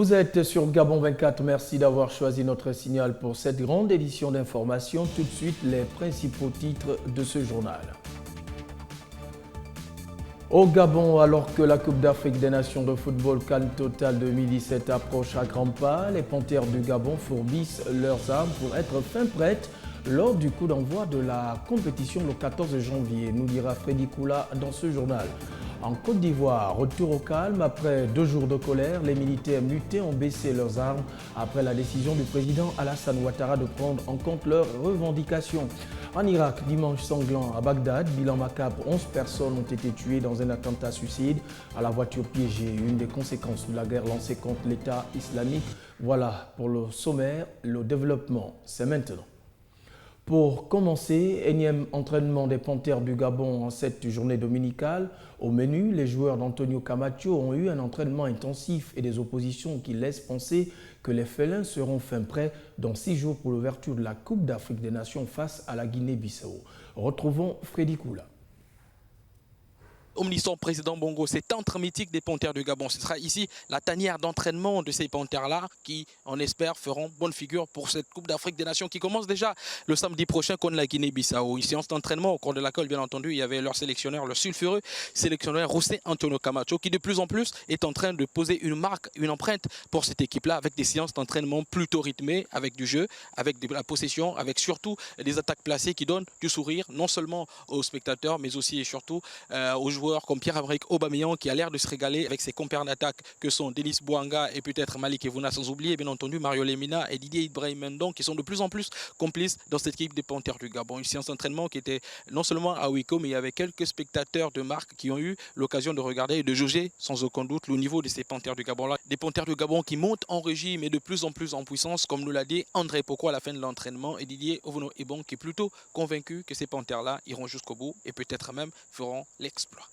Vous êtes sur Gabon 24, merci d'avoir choisi notre signal pour cette grande édition d'information. Tout de suite, les principaux titres de ce journal. Au Gabon, alors que la Coupe d'Afrique des Nations de football CAN Total 2017 approche à grands pas, les Panthères du Gabon fourbissent leurs armes pour être fin prêtes lors du coup d'envoi de la compétition le 14 janvier, nous dira Freddy Koula dans ce journal. En Côte d'Ivoire, retour au calme. Après 2 jours de colère, les militaires mutés ont baissé leurs armes après la décision du président Alassane Ouattara de prendre en compte leurs revendications. En Irak, dimanche sanglant à Bagdad, bilan macabre, 11 personnes ont été tuées dans un attentat suicide à la voiture piégée, une des conséquences de la guerre lancée contre l'État islamique. Voilà pour le sommaire, le développement, c'est maintenant. Pour commencer, énième entraînement des Panthères du Gabon en cette journée dominicale. Au menu, les joueurs d'Antonio Camacho ont eu un entraînement intensif et des oppositions qui laissent penser que les félins seront fin prêts dans 6 jours pour l'ouverture de la Coupe d'Afrique des Nations face à la Guinée-Bissau. Retrouvons Freddy Koula. Omniscient président Bongo, cet entre mythique des Panthères du Gabon. Ce sera ici la tanière d'entraînement de ces Panthères-là qui, on espère, feront bonne figure pour cette Coupe d'Afrique des Nations qui commence déjà le samedi prochain contre la Guinée-Bissau. Une séance d'entraînement au cours de laquelle, bien entendu, il y avait leur sélectionneur, leur sulfureux sélectionneur José Antonio Camacho qui, de plus en plus, est en train de poser une marque, une empreinte pour cette équipe-là avec des séances d'entraînement plutôt rythmées, avec du jeu, avec de la possession, avec surtout des attaques placées qui donnent du sourire, non seulement aux spectateurs, mais aussi et surtout aux joueurs comme Pierre-Emerick Aubameyang qui a l'air de se régaler avec ses compères d'attaque que sont Denis Bouanga et peut-être Malik Evouna, sans oublier bien entendu Mario Lemina et Didier Ibrahim Mendon qui sont de plus en plus complices dans cette équipe des Panthères du Gabon. Une séance d'entraînement qui était non seulement à huis clos, mais il y avait quelques spectateurs de marque qui ont eu l'occasion de regarder et de juger sans aucun doute le niveau de ces Panthères du Gabon-là. Des Panthères du Gabon qui montent en régime et de plus en plus en puissance, comme nous l'a dit André Poko à la fin de l'entraînement et Didier Ovono-Ebon qui est plutôt convaincu que ces Panthères-là iront jusqu'au bout et peut-être même feront l'exploit.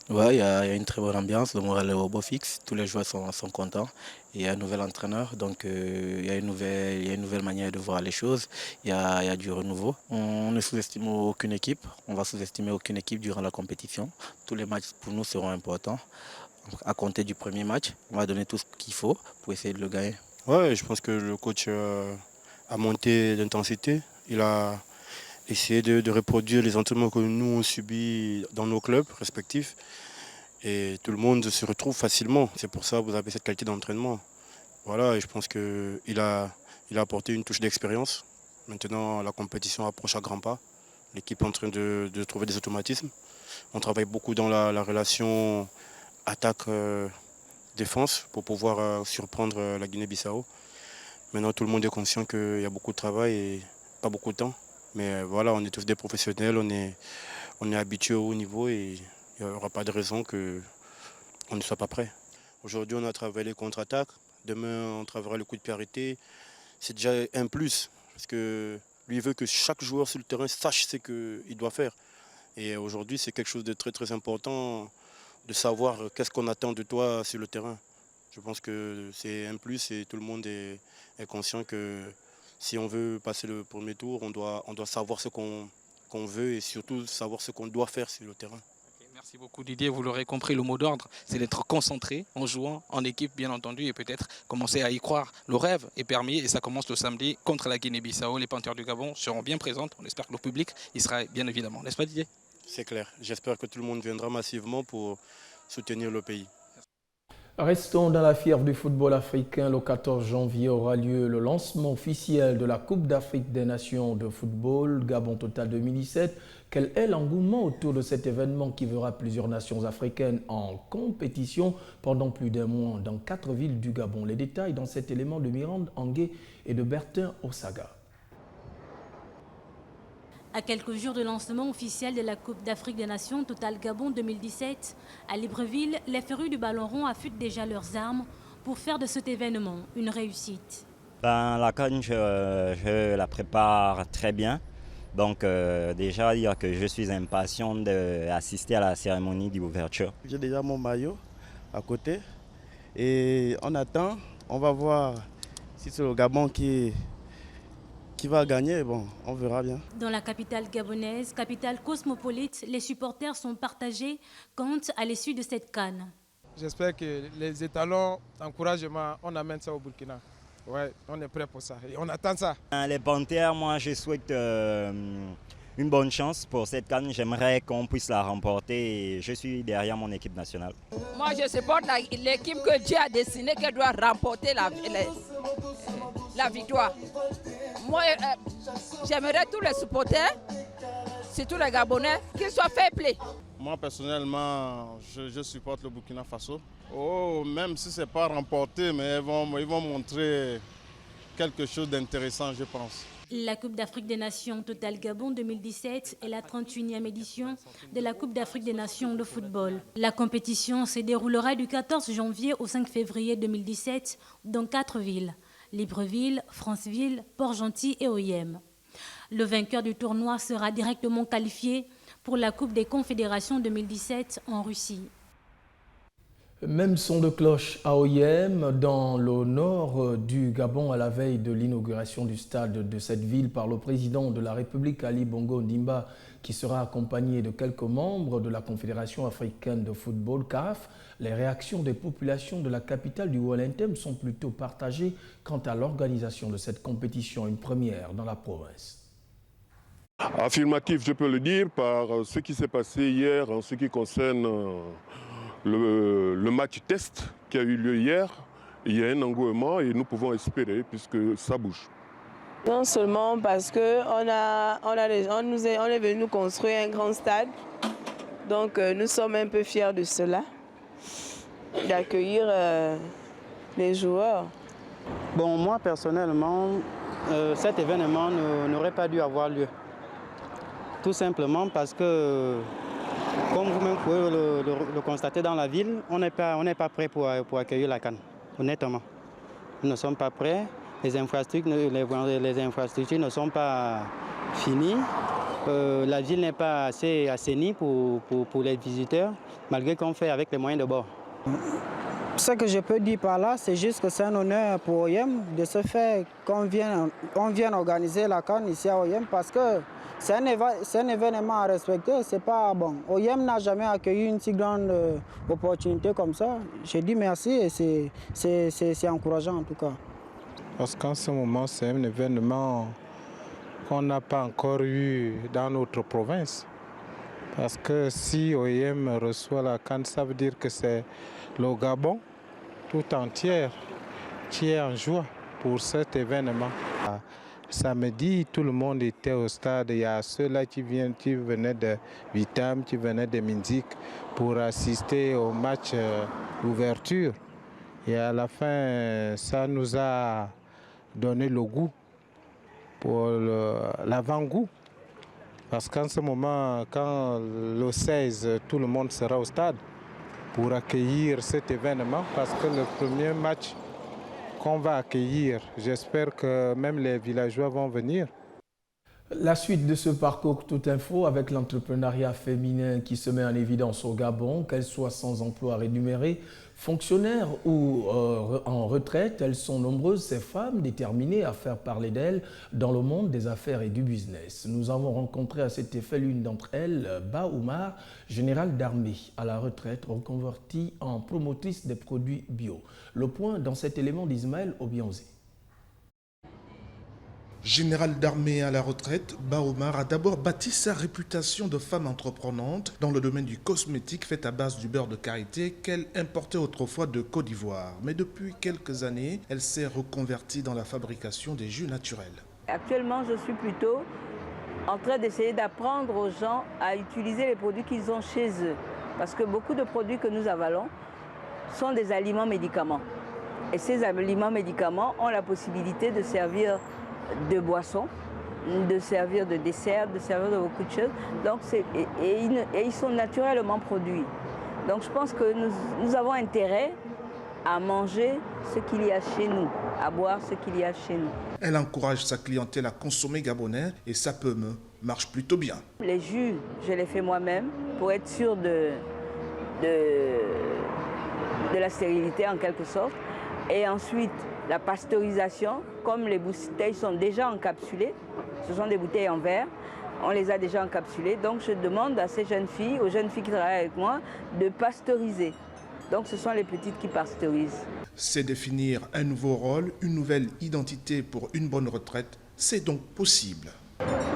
Ouais, il y a une très bonne ambiance, le moral est au beau fixe, tous les joueurs sont contents. Il y a un nouvel entraîneur, donc il y a une nouvelle manière de voir les choses, il y a du renouveau. On ne sous-estime aucune équipe, on va sous-estimer aucune équipe durant la compétition. Tous les matchs pour nous seront importants. À compter du premier match, on va donner tout ce qu'il faut pour essayer de le gagner. Ouais, je pense que le coach a monté l'intensité, il a essayé de reproduire les entraînements que nous on subit dans nos clubs respectifs. Et tout le monde se retrouve facilement. C'est pour ça que vous avez cette qualité d'entraînement. Voilà, et je pense qu'il a apporté une touche d'expérience. Maintenant, la compétition approche à grands pas. L'équipe est en train de trouver des automatismes. On travaille beaucoup dans la relation attaque-défense pour pouvoir surprendre la Guinée-Bissau. Maintenant, tout le monde est conscient qu'il y a beaucoup de travail et pas beaucoup de temps. Mais voilà, on est tous des professionnels, on est habitués au haut niveau et il n'y aura pas de raison qu'on ne soit pas prêt. Aujourd'hui, on a travaillé les contre-attaques. Demain, on travaillera le coup de pied arrêté. C'est déjà un plus. Parce que lui veut que chaque joueur sur le terrain sache ce qu'il doit faire. Et aujourd'hui, c'est quelque chose de très très important de savoir qu'est-ce qu'on attend de toi sur le terrain. Je pense que c'est un plus et tout le monde est conscient que si on veut passer le premier tour, on doit savoir ce qu'on veut et surtout savoir ce qu'on doit faire sur le terrain. Merci beaucoup Didier, vous l'aurez compris, le mot d'ordre, c'est d'être concentré en jouant en équipe bien entendu et peut-être commencer à y croire. Le rêve est permis et ça commence le samedi contre la Guinée-Bissau. Les Panthères du Gabon seront bien présentes, on espère que le public y sera bien évidemment, n'est-ce pas Didier? C'est clair, j'espère que tout le monde viendra massivement pour soutenir le pays. Restons dans la fièvre du football africain. Le 14 janvier aura lieu le lancement officiel de la Coupe d'Afrique des Nations de football, Gabon Total 2017. Quel est l'engouement autour de cet événement qui verra plusieurs nations africaines en compétition pendant plus d'un mois dans 4 villes du Gabon? Les détails dans cet élément de Mirande Angué et de Bertin Osaga. À quelques jours de lancement officiel de la Coupe d'Afrique des Nations Total Gabon 2017, à Libreville, les férus du ballon rond affûtent déjà leurs armes pour faire de cet événement une réussite. La CAN, je la prépare très bien. Donc déjà dire que je suis impatient d'assister à la cérémonie d'ouverture. J'ai déjà mon maillot à côté et on attend, on va voir si c'est le Gabon qui va gagner, bon, on verra bien. Dans la capitale gabonaise, capitale cosmopolite, les supporters sont partagés quant à l'issue de cette CAN. J'espère que les étalons d'encouragement, on amène ça au Burkina. Ouais, on est prêt pour ça et on attend ça. Les Panthères, moi je souhaite une bonne chance pour cette CAN. J'aimerais qu'on puisse la remporter et je suis derrière mon équipe nationale. Moi je supporte l'équipe que Dieu a destinée qui doit remporter la victoire. Moi j'aimerais tous les supporters, surtout les Gabonais, qu'ils soient fair play. Moi personnellement, je supporte le Burkina Faso. Oh, même si ce n'est pas remporté, mais ils vont montrer quelque chose d'intéressant, je pense. La Coupe d'Afrique des Nations Total Gabon 2017 est la 31e édition de la Coupe d'Afrique des Nations de football. La compétition se déroulera du 14 janvier au 5 février 2017 dans 4 villes, Libreville, Franceville, Port-Gentil et Oyem. Le vainqueur du tournoi sera directement qualifié pour la Coupe des Confédérations 2017 en Russie. Même son de cloche à Oyem, dans le nord du Gabon, à la veille de l'inauguration du stade de cette ville par le président de la République, Ali Bongo Ondimba, qui sera accompagné de quelques membres de la Confédération africaine de football, CAF. Les réactions des populations de la capitale du Wellington sont plutôt partagées quant à l'organisation de cette compétition, une première dans la province. Affirmatif, je peux le dire, par ce qui s'est passé hier en ce qui concerne le match test qui a eu lieu hier. Il y a un engouement et nous pouvons espérer puisque ça bouge. Non seulement parce qu'on est venu construire un grand stade, donc nous sommes un peu fiers de cela, d'accueillir les joueurs. Bon, moi personnellement, cet événement n'aurait pas dû avoir lieu. Tout simplement parce que, comme vous-même pouvez le constater dans la ville, on n'est pas prêt pour accueillir la CAN, honnêtement. Nous ne sommes pas prêts, les infrastructures ne sont pas finies, la ville n'est pas assez assainie pour les visiteurs, malgré qu'on fait avec les moyens de bord. Ce que je peux dire par là, c'est juste que c'est un honneur pour Oyem de se faire qu'on vienne organiser la CAN ici à Oyem parce que c'est un événement à respecter, c'est pas bon. Oyem n'a jamais accueilli une si grande opportunité comme ça. Je dis merci et c'est encourageant en tout cas. Parce qu'en ce moment, c'est un événement qu'on n'a pas encore eu dans notre province. Parce que si Oyem reçoit la CAN, ça veut dire que c'est le Gabon tout entier qui est en joie pour cet événement. Samedi, tout le monde était au stade. Il y a ceux-là qui venaient de Vitam, qui venaient de Minzik pour assister au match d'ouverture. Et à la fin, ça nous a donné le goût, pour l'avant-goût. Parce qu'en ce moment, quand le 16, tout le monde sera au stade pour accueillir cet événement, parce que le premier match qu'on va accueillir, j'espère que même les villageois vont venir. La suite de ce parcours Tout Info avec l'entrepreneuriat féminin qui se met en évidence au Gabon, qu'elles soient sans emploi rémunéré, fonctionnaires ou en retraite, elles sont nombreuses, ces femmes déterminées à faire parler d'elles dans le monde des affaires et du business. Nous avons rencontré à cet effet l'une d'entre elles, Ba Oumar, générale d'armée à la retraite, reconvertie en promotrice des produits bio. Le point dans cet élément d'Ismaël Obianzé. Général d'armée à la retraite, Ba Oumar a d'abord bâti sa réputation de femme entreprenante dans le domaine du cosmétique fait à base du beurre de karité qu'elle importait autrefois de Côte d'Ivoire. Mais depuis quelques années, elle s'est reconvertie dans la fabrication des jus naturels. Actuellement, je suis plutôt en train d'essayer d'apprendre aux gens à utiliser les produits qu'ils ont chez eux. Parce que beaucoup de produits que nous avalons sont des aliments-médicaments. Et ces aliments-médicaments ont la possibilité de servir de boissons, de servir de dessert, de servir de beaucoup de choses. Donc ils sont naturellement produits. Donc je pense que nous avons intérêt à manger ce qu'il y a chez nous, à boire ce qu'il y a chez nous. Elle encourage sa clientèle à consommer gabonais et sa pomme marche plutôt bien. Les jus, je les fais moi-même pour être sûr de la stérilité en quelque sorte. Et ensuite, la pasteurisation, comme les bouteilles sont déjà encapsulées, ce sont des bouteilles en verre, on les a déjà encapsulées. Donc je demande à ces jeunes filles, aux jeunes filles qui travaillent avec moi, de pasteuriser. Donc ce sont les petites qui pasteurisent. C'est définir un nouveau rôle, une nouvelle identité pour une bonne retraite. C'est donc possible.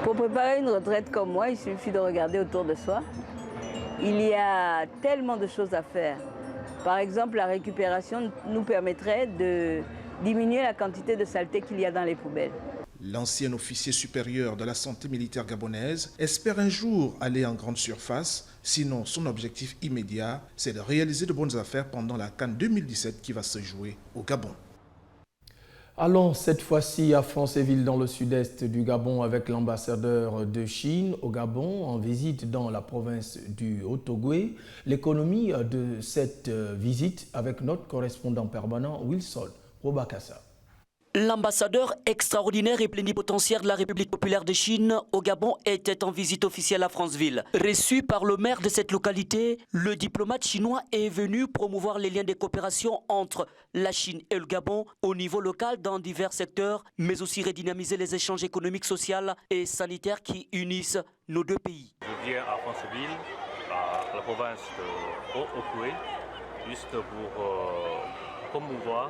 Pour préparer une retraite comme moi, il suffit de regarder autour de soi. Il y a tellement de choses à faire. Par exemple, la récupération nous permettrait de diminuer la quantité de saleté qu'il y a dans les poubelles. L'ancien officier supérieur de la santé militaire gabonaise espère un jour aller en grande surface. Sinon, son objectif immédiat, c'est de réaliser de bonnes affaires pendant la CAN 2017 qui va se jouer au Gabon. Allons cette fois-ci à Franceville dans le sud-est du Gabon avec l'ambassadeur de Chine au Gabon en visite dans la province du Haut-Ogooué. L'économie de cette visite avec notre correspondant permanent Wilson Robakassa. L'ambassadeur extraordinaire et plénipotentiaire de la République populaire de Chine au Gabon était en visite officielle à Franceville. Reçu par le maire de cette localité, le diplomate chinois est venu promouvoir les liens de coopération entre la Chine et le Gabon au niveau local dans divers secteurs, mais aussi redynamiser les échanges économiques, sociaux et sanitaires qui unissent nos deux pays. Je viens à Franceville, à la province de Haut-Ogooué, juste pour promouvoir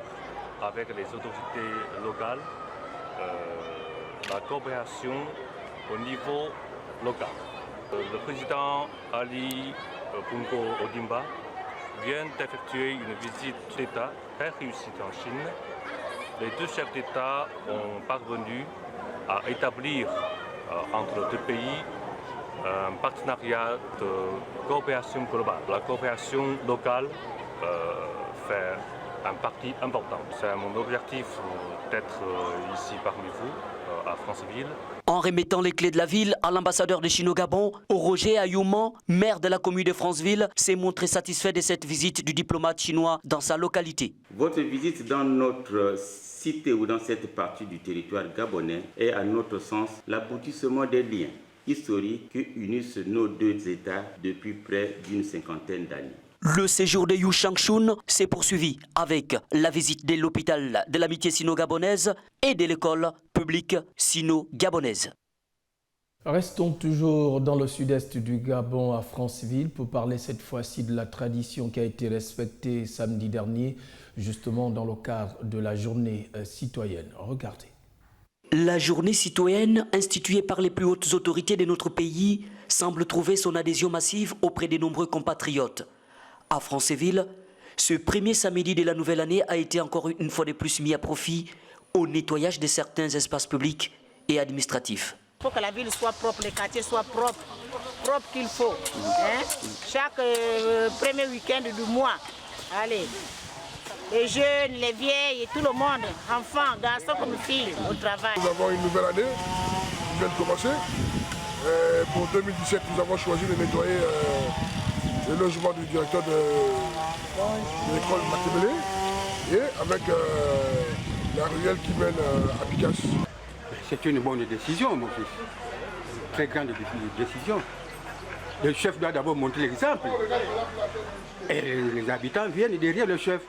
avec les autorités locales la coopération au niveau local. Le président Ali Bongo Ondimba vient d'effectuer une visite d'État très réussie en Chine. Les deux chefs d'État ont parvenu à établir entre deux pays un partenariat de coopération globale. La coopération locale fait un parti important. C'est mon objectif d'être ici parmi vous, à Franceville. En remettant les clés de la ville à l'ambassadeur de Chine au Gabon, Roger Ayouman, maire de la commune de Franceville, s'est montré satisfait de cette visite du diplomate chinois dans sa localité. Votre visite dans notre cité ou dans cette partie du territoire gabonais est à notre sens l'aboutissement des liens historiques qui unissent nos deux États depuis près d'une cinquantaine d'années. Le séjour de Yu Shangchun s'est poursuivi avec la visite de l'hôpital de l'amitié sino-gabonaise et de l'école publique sino-gabonaise. Restons toujours dans le sud-est du Gabon à Franceville pour parler cette fois-ci de la tradition qui a été respectée samedi dernier, justement dans le cadre de la journée citoyenne. Regardez. La journée citoyenne instituée par les plus hautes autorités de notre pays semble trouver son adhésion massive auprès de nombreux compatriotes. À Franceville, ce premier samedi de la nouvelle année a été encore une fois de plus mis à profit au nettoyage de certains espaces publics et administratifs. Il faut que la ville soit propre, les quartiers soient propres qu'il faut. Chaque premier week-end du mois, allez, les jeunes, les vieilles et tout le monde, enfants, garçons comme filles, au travail. Nous avons une nouvelle année qui vient de commencer. Pour 2017, nous avons choisi de nettoyer le logement du directeur de l'école Matébélé et avec la ruelle qui mène à Picasse. C'est une bonne décision, mon fils. Très grande décision. Le chef doit d'abord montrer l'exemple. Et les habitants viennent derrière le chef.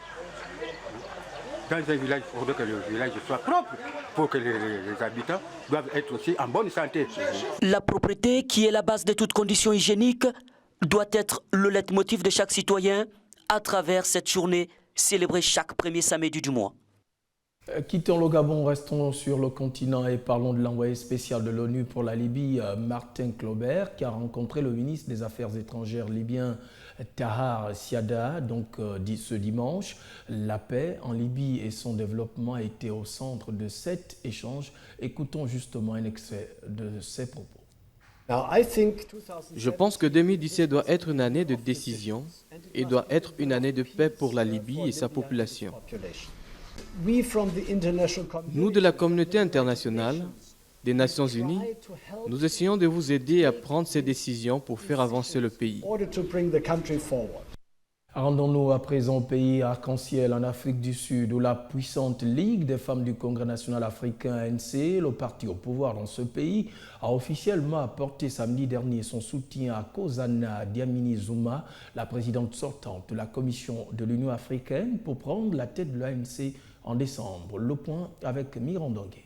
Dans un village, il faudrait que le village soit propre pour que les habitants doivent être aussi en bonne santé. La propreté, qui est la base de toute condition hygiénique, doit être le leitmotiv de chaque citoyen à travers cette journée célébrée chaque premier samedi du mois. Quittons le Gabon, restons sur le continent et parlons de l'envoyé spécial de l'ONU pour la Libye, Martin Klaubert, qui a rencontré le ministre des Affaires étrangères libyen Tahar Siada ce dimanche. La paix en Libye et son développement a été au centre de cet échange. Écoutons justement un extrait de ses propos. Je pense que 2017 doit être une année de décision et doit être une année de paix pour la Libye et sa population. Nous de la communauté internationale, des Nations Unies, nous essayons de vous aider à prendre ces décisions pour faire avancer le pays. Rendons-nous à présent au pays arc-en-ciel en Afrique du Sud où la puissante Ligue des femmes du Congrès national africain ANC, le parti au pouvoir dans ce pays, a officiellement apporté samedi dernier son soutien à Nkosazana Dlamini-Zuma, la présidente sortante de la Commission de l'Union africaine, pour prendre la tête de l'ANC en décembre. Le point avec Mirandongue.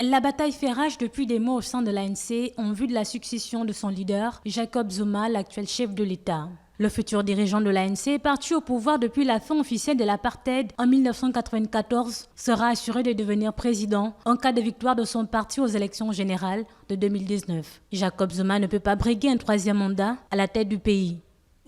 La bataille fait rage depuis des mois au sein de l'ANC en vue de la succession de son leader, Jacob Zuma, l'actuel chef de l'État. Le futur dirigeant de l'ANC, parti au pouvoir depuis la fin officielle de l'apartheid en 1994, sera assuré de devenir président en cas de victoire de son parti aux élections générales de 2019. Jacob Zuma ne peut pas briguer un troisième mandat à la tête du pays.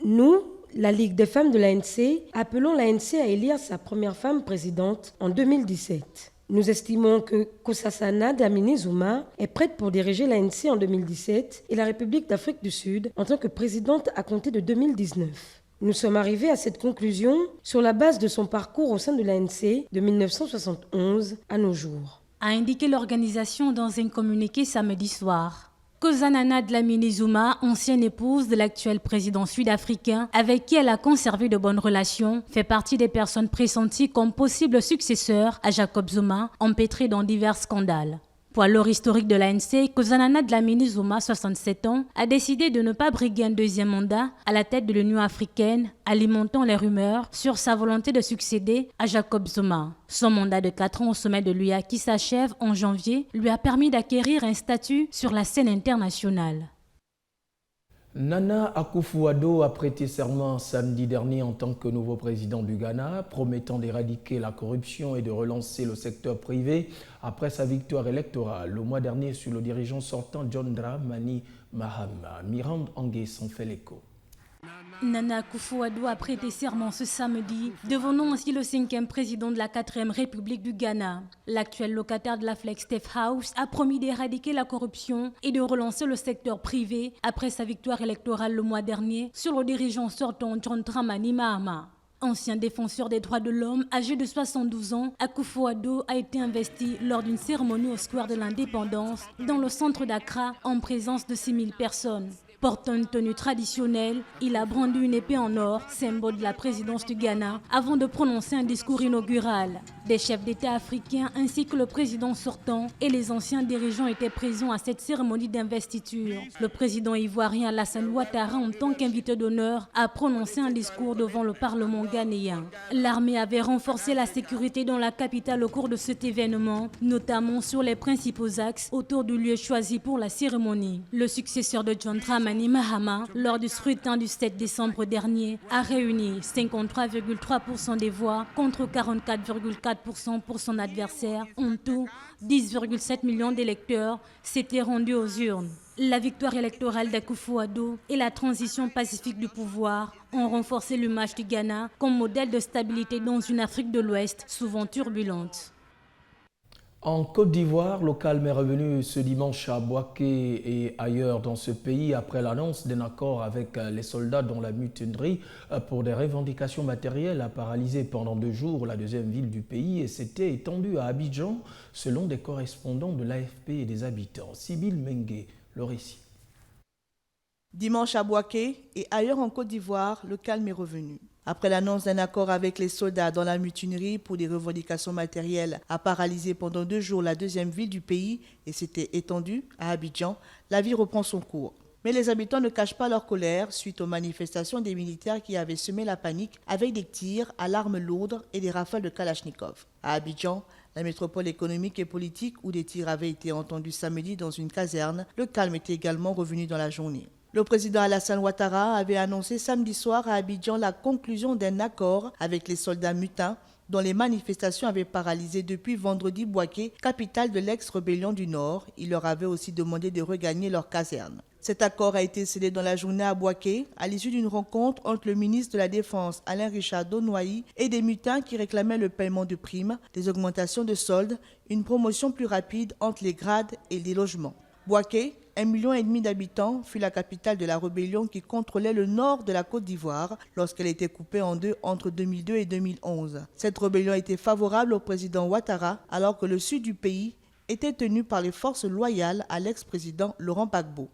Nous, la Ligue des femmes de l'ANC, appelons l'ANC à élire sa première femme présidente en 2017. Nous estimons que Nkosazana Dlamini-Zuma est prête pour diriger l'ANC en 2017 et la République d'Afrique du Sud en tant que présidente à compter de 2019. Nous sommes arrivés à cette conclusion sur la base de son parcours au sein de l'ANC de 1971 à nos jours, a indiqué l'organisation dans un communiqué samedi soir. Nkosazana Dlamini-Zuma, ancienne épouse de l'actuel président sud-africain, avec qui elle a conservé de bonnes relations, fait partie des personnes pressenties comme possible successeurs à Jacob Zuma, empêtré dans divers scandales. Poids historique de l'ANC, Nkosazana Dlamini-Zuma, 67 ans, a décidé de ne pas briguer un deuxième mandat à la tête de l'Union africaine, alimentant les rumeurs sur sa volonté de succéder à Jacob Zuma. Son mandat de 4 ans au sommet de l'UA qui s'achève en janvier lui a permis d'acquérir un statut sur la scène internationale. Nana Akufo-Addo a prêté serment samedi dernier en tant que nouveau président du Ghana, promettant d'éradiquer la corruption et de relancer le secteur privé après sa victoire électorale le mois dernier sur le dirigeant sortant John Dramani Mahama. Miranda Angué s'en fait l'écho. Nana Akufo-Addo a prêté serment ce samedi, devenant ainsi le 5e président de la 4e République du Ghana. L'actuel locataire de la Flagstaff House a promis d'éradiquer la corruption et de relancer le secteur privé après sa victoire électorale le mois dernier sur le dirigeant sortant John Dramani Mahama. Ancien défenseur des droits de l'homme, âgé de 72 ans, Akufo-Addo a été investi lors d'une cérémonie au Square de l'Indépendance dans le centre d'Accra en présence de 6000 personnes. Portant une tenue traditionnelle, il a brandi une épée en or, symbole de la présidence du Ghana, avant de prononcer un discours inaugural. Des chefs d'État africains ainsi que le président sortant et les anciens dirigeants étaient présents à cette cérémonie d'investiture. Le président ivoirien Alassane Ouattara, en tant qu'invité d'honneur, a prononcé un discours devant le Parlement ghanéen. L'armée avait renforcé la sécurité dans la capitale au cours de cet événement, notamment sur les principaux axes autour du lieu choisi pour la cérémonie. Le successeur de John Dramani Mahama, lors du scrutin du 7 décembre dernier, a réuni 53,3% des voix contre 44,4% pour son adversaire. En tout, 10,7 millions d'électeurs s'étaient rendus aux urnes. La victoire électorale d'Akufo-Addo et la transition pacifique du pouvoir ont renforcé l'image du Ghana comme modèle de stabilité dans une Afrique de l'Ouest souvent turbulente. En Côte d'Ivoire, le calme est revenu ce dimanche à Bouaké et ailleurs dans ce pays après l'annonce d'un accord avec les soldats dont la mutinerie pour des revendications matérielles a paralysé pendant 2 jours la deuxième ville du pays et s'était étendue à Abidjan selon des correspondants de l'AFP et des habitants. Sibyl Mengue, le récit. Dimanche à Bouaké et ailleurs en Côte d'Ivoire, le calme est revenu. Après l'annonce d'un accord avec les soldats dans la mutinerie pour des revendications matérielles a paralysé pendant 2 jours la deuxième ville du pays et s'était étendue à Abidjan, la vie reprend son cours. Mais les habitants ne cachent pas leur colère suite aux manifestations des militaires qui avaient semé la panique avec des tirs à l'arme lourde et des rafales de Kalachnikov. À Abidjan, la métropole économique et politique où des tirs avaient été entendus samedi dans une caserne, le calme était également revenu dans la journée. Le président Alassane Ouattara avait annoncé samedi soir à Abidjan la conclusion d'un accord avec les soldats mutins dont les manifestations avaient paralysé depuis vendredi Bouaké, capitale de l'ex-rébellion du Nord. Il leur avait aussi demandé de regagner leur caserne. Cet accord a été scellé dans la journée à Bouaké à l'issue d'une rencontre entre le ministre de la Défense Alain Richard Donoï et des mutins qui réclamaient le paiement de primes, des augmentations de soldes, une promotion plus rapide entre les grades et les logements. Bouaké, 1,5 million d'habitants, fut la capitale de la rébellion qui contrôlait le nord de la Côte d'Ivoire lorsqu'elle était coupée en deux entre 2002 et 2011. Cette rébellion était favorable au président Ouattara alors que le sud du pays était tenu par les forces loyales à l'ex-président Laurent Gbagbo.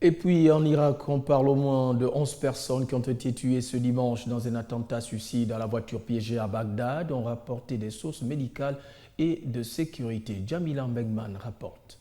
Et puis en Irak, on parle au moins de 11 personnes qui ont été tuées ce dimanche dans un attentat suicide à la voiture piégée à Bagdad, ont rapporté des sources médicales et de sécurité. Jamila Begman rapporte.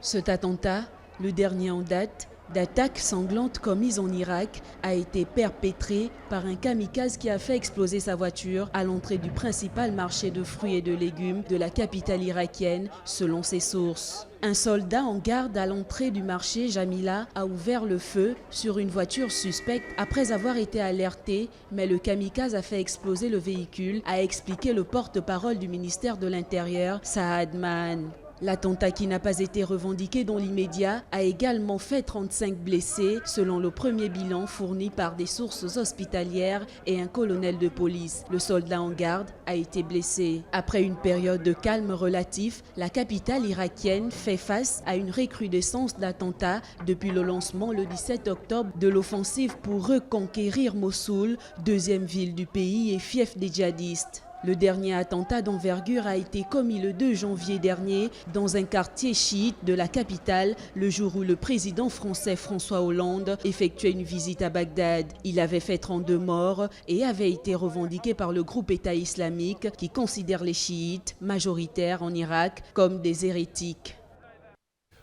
Cet attentat, le dernier en date, d'attaques sanglantes commises en Irak a été perpétrée par un kamikaze qui a fait exploser sa voiture à l'entrée du principal marché de fruits et de légumes de la capitale irakienne, selon ses sources. Un soldat en garde à l'entrée du marché, Jamila, a ouvert le feu sur une voiture suspecte après avoir été alerté, mais le kamikaze a fait exploser le véhicule, a expliqué le porte-parole du ministère de l'Intérieur, Saad Man. L'attentat, qui n'a pas été revendiqué dans l'immédiat, a également fait 35 blessés, selon le premier bilan fourni par des sources hospitalières et un colonel de police. Le soldat en garde a été blessé. Après une période de calme relatif, la capitale irakienne fait face à une recrudescence d'attentats depuis le lancement le 17 octobre de l'offensive pour reconquérir Mossoul, deuxième ville du pays et fief des djihadistes. Le dernier attentat d'envergure a été commis le 2 janvier dernier dans un quartier chiite de la capitale, le jour où le président français François Hollande effectuait une visite à Bagdad. Il avait fait 32 morts et avait été revendiqué par le groupe État islamique qui considère les chiites, majoritaires en Irak, comme des hérétiques.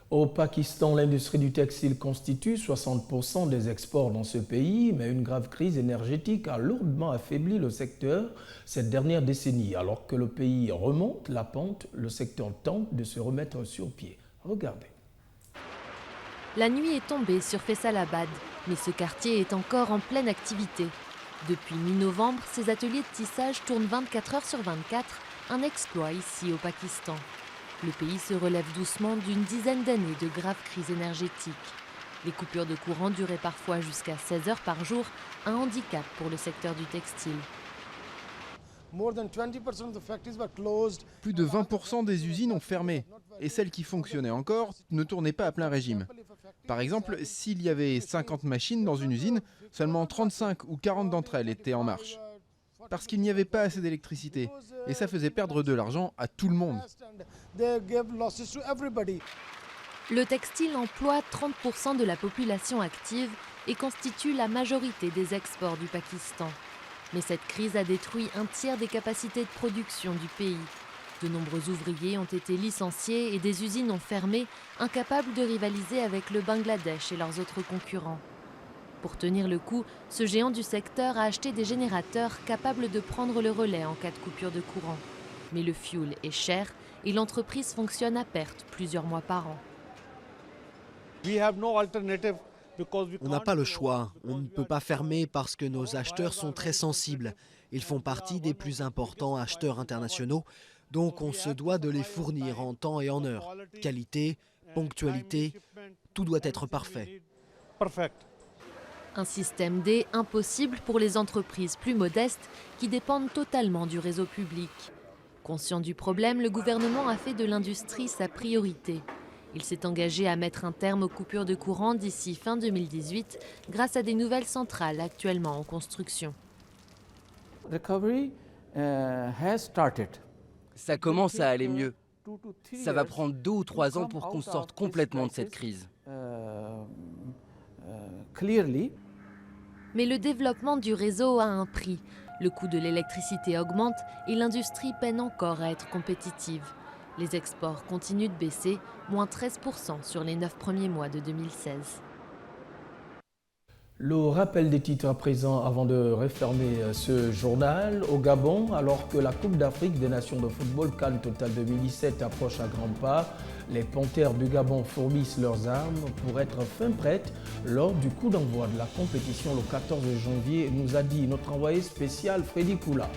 Au Pakistan, l'industrie du textile constitue 60% des exports dans ce pays, mais une grave crise énergétique a lourdement affaibli le secteur cette dernière décennie. Alors que le pays remonte la pente, le secteur tente de se remettre sur pied. Regardez. La nuit est tombée sur Faisalabad, mais ce quartier est encore en pleine activité. Depuis mi-novembre, ces ateliers de tissage tournent 24 heures sur 24, un exploit ici au Pakistan. Le pays se relève doucement d'une dizaine d'années de graves crises énergétiques. Les coupures de courant duraient parfois jusqu'à 16 heures par jour, un handicap pour le secteur du textile. Plus de 20% des usines ont fermé, et celles qui fonctionnaient encore ne tournaient pas à plein régime. Par exemple, s'il y avait 50 machines dans une usine, seulement 35 ou 40 d'entre elles étaient en marche. Parce qu'il n'y avait pas assez d'électricité, et ça faisait perdre de l'argent à tout le monde. Le textile emploie 30% de la population active et constitue la majorité des exports du Pakistan. Mais cette crise a détruit un tiers des capacités de production du pays. De nombreux ouvriers ont été licenciés et des usines ont fermé, incapables de rivaliser avec le Bangladesh et leurs autres concurrents. Pour tenir le coup, ce géant du secteur a acheté des générateurs capables de prendre le relais en cas de coupure de courant. Mais le fioul est cher et l'entreprise fonctionne à perte plusieurs mois par an. On n'a pas le choix, on ne peut pas fermer parce que nos acheteurs sont très sensibles. Ils font partie des plus importants acheteurs internationaux, donc on se doit de les fournir en temps et en heure. Qualité, ponctualité, tout doit être parfait. Un système D impossible pour les entreprises plus modestes qui dépendent totalement du réseau public. Conscient du problème, le gouvernement a fait de l'industrie sa priorité. Il s'est engagé à mettre un terme aux coupures de courant d'ici fin 2018 grâce à des nouvelles centrales actuellement en construction. Ça commence à aller mieux. Ça va prendre 2 ou 3 ans pour qu'on sorte complètement de cette crise. Mais le développement du réseau a un prix. Le coût de l'électricité augmente et l'industrie peine encore à être compétitive. Les exports continuent de baisser, moins 13% sur les 9 premiers mois de 2016. Le rappel des titres à présent avant de refermer ce journal. Au Gabon, alors que la Coupe d'Afrique des Nations de football CAN Total 2017 approche à grands pas, les Panthères du Gabon fourbissent leurs armes pour être fin prêtes lors du coup d'envoi de la compétition le 14 janvier, nous a dit notre envoyé spécial Freddy Koula.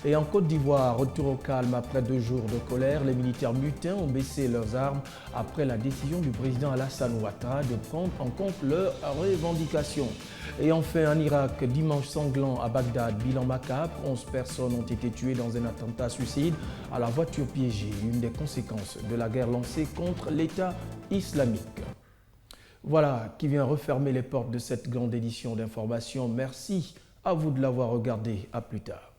Et en Côte d'Ivoire, retour au calme après 2 jours de colère, les militaires mutins ont baissé leurs armes après la décision du président Alassane Ouattara de prendre en compte leurs revendications. Et enfin, en Irak, dimanche sanglant à Bagdad, bilan macabre, 11 personnes ont été tuées dans un attentat suicide à la voiture piégée, une des conséquences de la guerre lancée contre l'État islamique. Voilà qui vient refermer les portes de cette grande édition d'information. Merci à vous de l'avoir regardé. À plus tard.